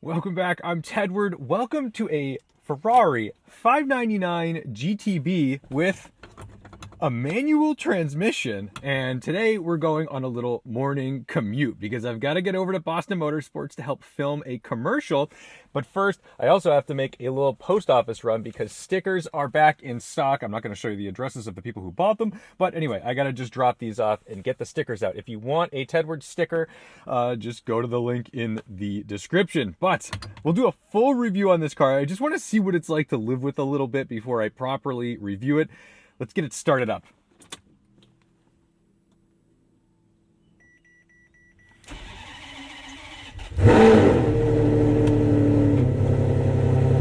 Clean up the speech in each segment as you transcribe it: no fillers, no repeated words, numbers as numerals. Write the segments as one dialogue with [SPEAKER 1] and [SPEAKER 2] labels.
[SPEAKER 1] Welcome back. I'm Tedward. Welcome to a Ferrari 599 GTB with a manual transmission. And today we're going on a little morning commute because I've got to get over to Boston Motorsports to help film a commercial. But first, I also have to make a little post office run because stickers are back in stock. I'm not going to show you the addresses of the people who bought them. But anyway, I got to just drop these off and get the stickers out. If you want a Tedward sticker, just go to the link in the description. But we'll do a full review on this car. I just want to see what it's like to live with a little bit before I properly review it. Let's get it started up.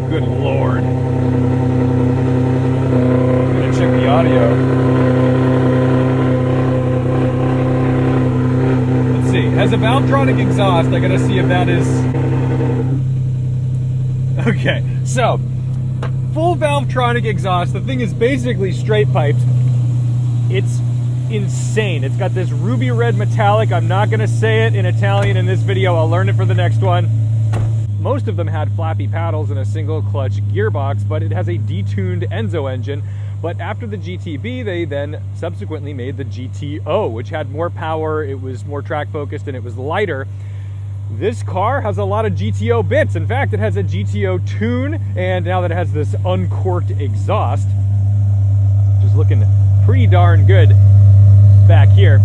[SPEAKER 1] Good Lord. I'm gonna check the audio. Let's see. It has a Valvetronic exhaust. I gotta see if that is... Okay, so full Valvetronic exhaust. The thing is basically straight piped. It's insane. It's got this ruby red metallic. I'm not gonna say it in Italian in this video. I'll learn it for the next one. Most of them had flappy paddles and a single clutch gearbox, but it has a detuned Enzo engine. But after the GTB, they then subsequently made the GTO, which had more power, it was more track focused, and it was lighter. This car has a lot of GTO bits. In fact, it has a GTO tune, and now that it has this uncorked exhaust, which is looking pretty darn good back here,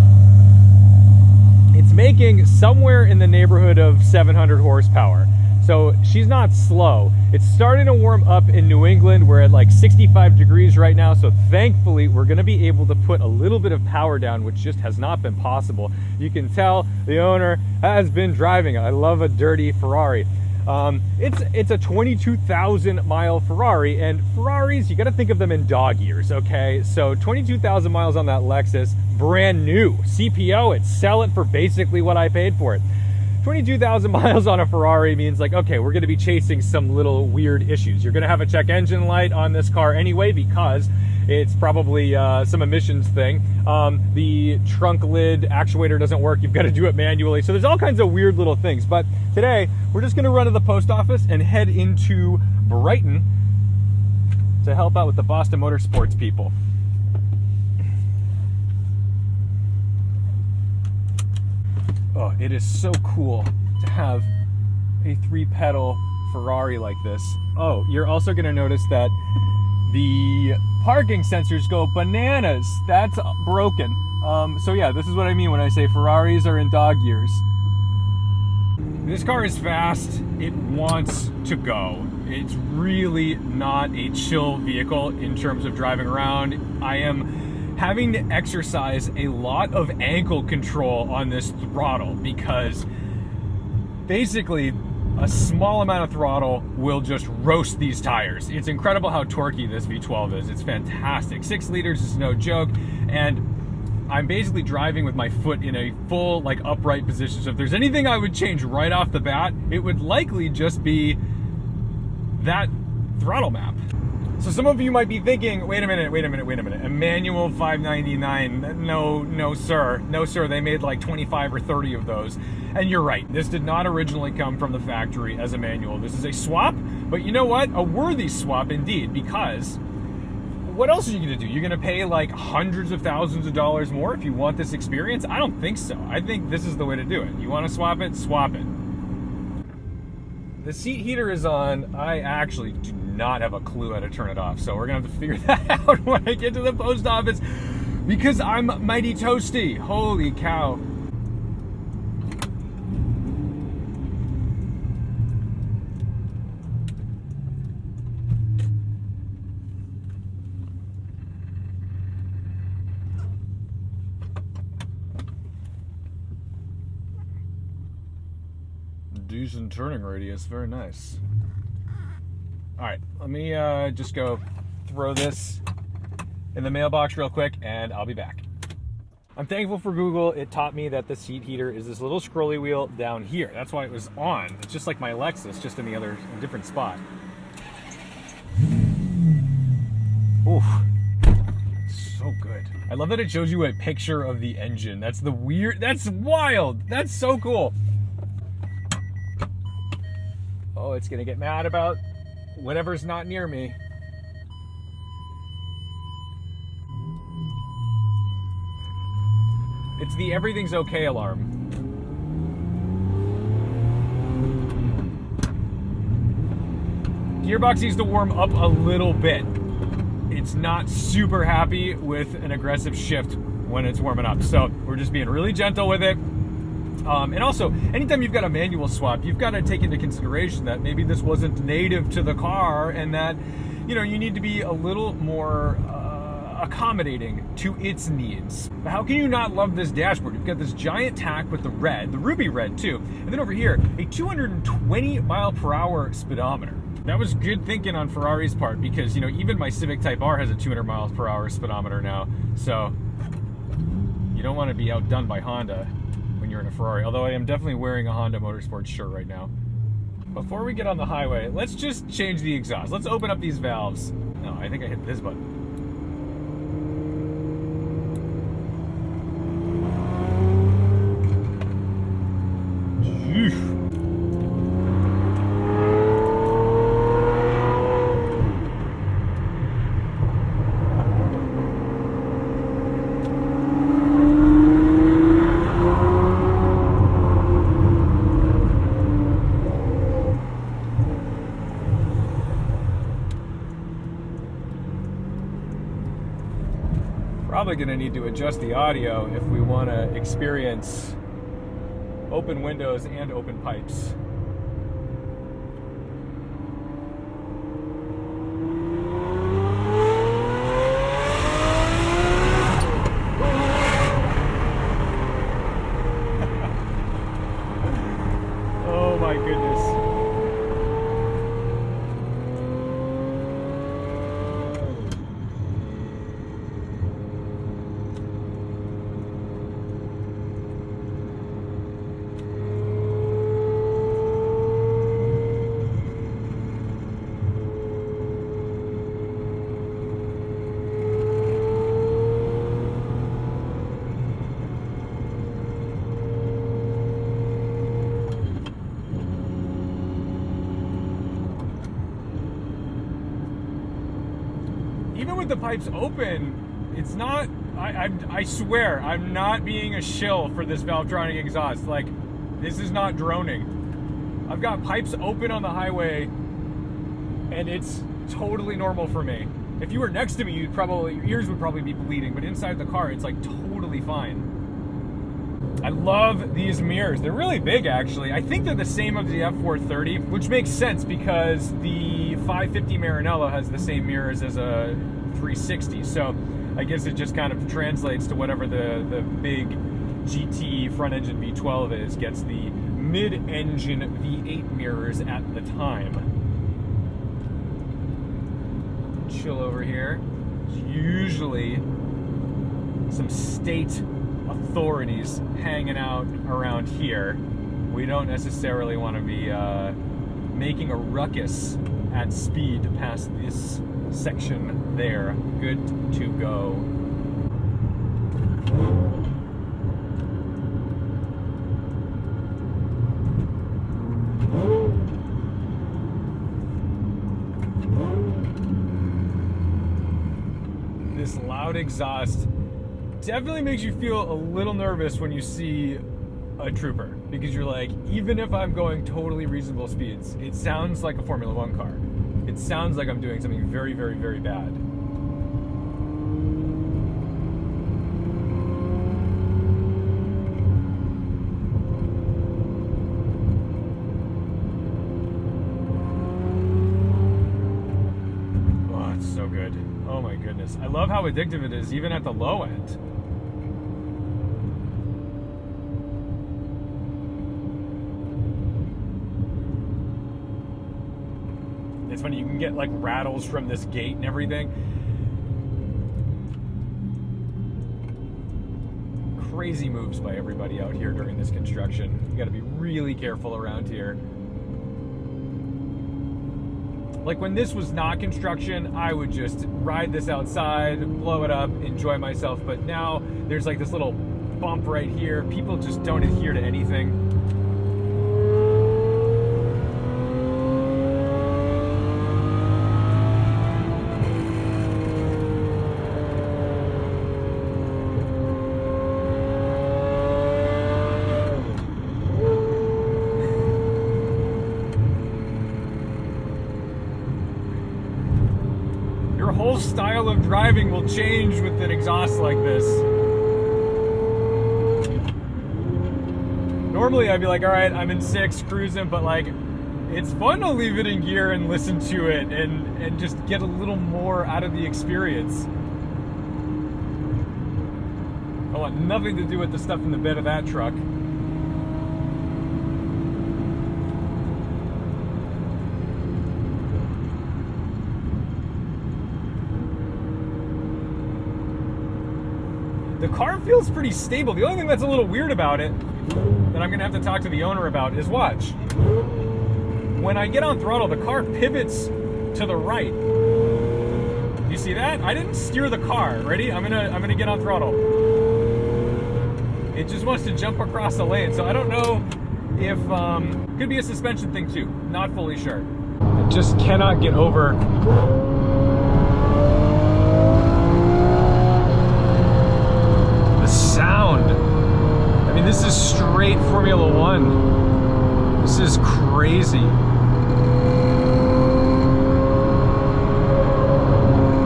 [SPEAKER 1] it's making somewhere in the neighborhood of 700 horsepower. So she's not slow. It's starting to warm up in New England. We're at like 65 degrees right now. So thankfully, we're gonna be able to put a little bit of power down, which just has not been possible. You can tell the owner has been driving. I love a dirty Ferrari. It's a 22,000 mile Ferrari, and Ferraris, you gotta think of them in dog years, okay? So 22,000 miles on that Lexus, brand new. CPO, it's sell it for basically what I paid for it. 22,000 miles on a Ferrari means like, okay, we're gonna be chasing some little weird issues. You're gonna have a check engine light on this car anyway because it's probably some emissions thing. The trunk lid actuator doesn't work. You've got to do it manually. So there's all kinds of weird little things. But today, we're just gonna run to the post office and head into Brighton to help out with the Boston Motorsports people. Oh, it is so cool to have a 3-pedal Ferrari like this. Oh, you're also gonna notice that the parking sensors go bananas. That's broken. So yeah, this is what I mean when I say Ferraris are in dog years. This car is fast. It wants to go. It's really not a chill vehicle in terms of driving around. I am having to exercise a lot of ankle control on this throttle because basically a small amount of throttle will just roast these tires. It's incredible how torquey this V12 is. It's fantastic. 6 liters is no joke, and I'm basically driving with my foot in a full like upright position. So if there's anything I would change right off the bat, it would likely just be that throttle map. So some of you might be thinking, wait a minute, a manual 599, no sir, they made like 25 or 30 of those. And you're right, this did not originally come from the factory as a manual. This is a swap, but you know what? A worthy swap indeed, because what else are you gonna do? You're gonna pay like hundreds of thousands of dollars more if you want this experience? I don't think so. I think this is the way to do it. You wanna swap it, swap it. The seat heater is on. I actually do not have a clue how to turn it off, so we're gonna have to figure that out when I get to the post office because I'm mighty toasty. Holy cow. Decent turning radius, very nice. All right, let me just go throw this in the mailbox real quick and I'll be back. I'm thankful for Google. It taught me that the seat heater is this little scrolly wheel down here. That's why it was on. It's just like my Lexus, just in the other, different spot. Oof, so good. I love that it shows you a picture of the engine. That's the weird, that's wild. That's so cool. Oh, it's gonna get mad about whatever's not near me. It's the everything's okay alarm. Gearbox needs to warm up a little bit. It's not super happy with an aggressive shift when it's warming up. So we're just being really gentle with it. And also, anytime you've got a manual swap, you've got to take into consideration that maybe this wasn't native to the car and that, you know, you need to be a little more accommodating to its needs. But how can you not love this dashboard? You've got this giant tack with the red, the ruby red too. And then over here, a 220 mile per hour speedometer. That was good thinking on Ferrari's part because, you know, even my Civic Type R has a 200 miles per hour speedometer now. So you don't want to be outdone by Honda when you're in a Ferrari. Although I am definitely wearing a Honda Motorsports shirt right now. Before we get on the highway, let's just change the exhaust. Let's open up these valves. No, I think I hit this button. Probably going to need to adjust the audio if we want to experience open windows and open pipes. Oh my goodness. Even with the pipes open, it's not, I swear, I'm not being a shill for this Valvetronic exhaust. Like, this is not droning. I've got pipes open on the highway, and it's totally normal for me. If you were next to me, your ears would probably be bleeding, but inside the car, it's like totally fine. I love these mirrors. They're really big, actually. I think they're the same as the F430, which makes sense because the 550 Maranello has the same mirrors as a 360. So I guess it just kind of translates to whatever the big GT front-engine V12 is, gets the mid-engine V8 mirrors at the time. Chill over here. There's usually some state authorities hanging out around here. We don't necessarily want to be making a ruckus at speed past this section there. Good to go. This loud exhaust definitely makes you feel a little nervous when you see a trooper, because you're like, even if I'm going totally reasonable speeds, it sounds like a Formula One car. It sounds like I'm doing something very, very, very bad. Oh, it's so good. Oh my goodness. I love how addictive it is, even at the low end. It's funny, you can get like rattles from this gate and everything. Crazy moves by everybody out here during this construction. You gotta be really careful around here. Like when this was not construction, I would just ride this outside, blow it up, enjoy myself. But now there's like this little bump right here. People just don't adhere to anything. whole style of driving will change with an exhaust like this. Normally I'd be like, all right, I'm in 6 cruising, but like, it's fun to leave it in gear and listen to it and just get a little more out of the experience. I want nothing to do with the stuff in the bed of that truck. The car feels pretty stable. The only thing that's a little weird about it that I'm gonna have to talk to the owner about is watch. When I get on throttle, the car pivots to the right. You see that? I didn't steer the car. Ready? I'm gonna get on throttle. It just wants to jump across the lane. So I don't know if could be a suspension thing too. Not fully sure. I just cannot get over the sound. I mean, this is straight Formula One. This is crazy.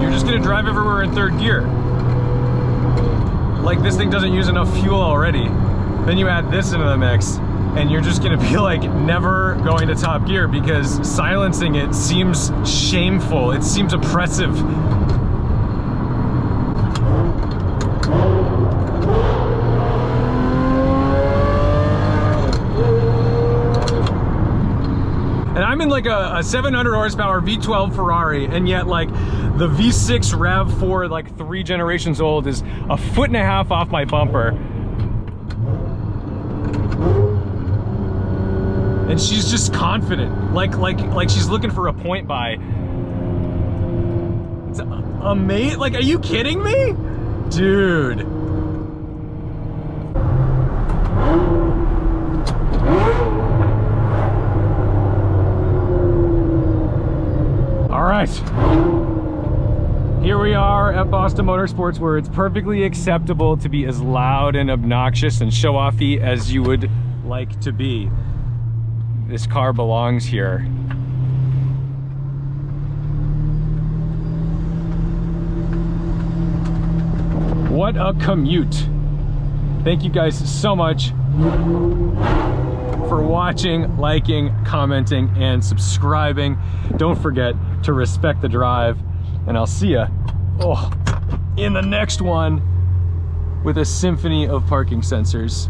[SPEAKER 1] You're just gonna drive everywhere in 3rd gear. Like, this thing doesn't use enough fuel already. Then you add this into the mix, and you're just gonna be like never going to top gear because silencing it seems shameful. It seems oppressive. And I'm in like a 700 horsepower V12 Ferrari, and yet like the V6 RAV4, like 3 generations old, is a 1.5 feet off my bumper. And she's just confident, like she's looking for a point by. It's amazing. Like, are you kidding me? Dude. All right, here we are at Boston Motorsports, where it's perfectly acceptable to be as loud and obnoxious and show-offy as you would like to be. This car belongs here. What a commute. Thank you guys so much for watching, liking, commenting, and subscribing. Don't forget to respect the drive, and I'll see ya in the next one with a symphony of parking sensors.